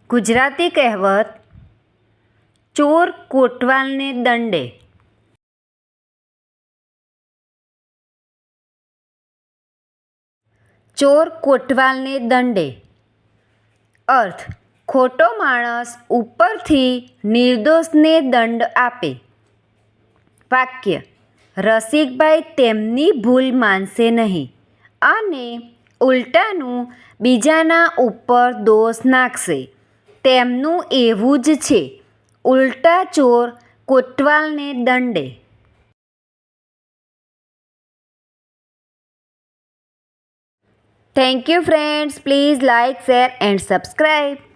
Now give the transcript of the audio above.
ગુજરાતી કહેવત ચોર કોટવાલને દંડે. ચોર કોટવાલને દંડે. અર્થ: ખોટો માણસ ઉપરથી નિર્દોષને દંડ આપે. વાક્ય: રસિકભાઈ તેમની ભૂલ માનશે નહીં અને ઉલટાનું બીજાના ઉપર દોષ નાખશે. તેમનું એવું જ છે. ઉલટા ચોર કોટવાલને દંડે. Thank you friends. Please like, share and subscribe.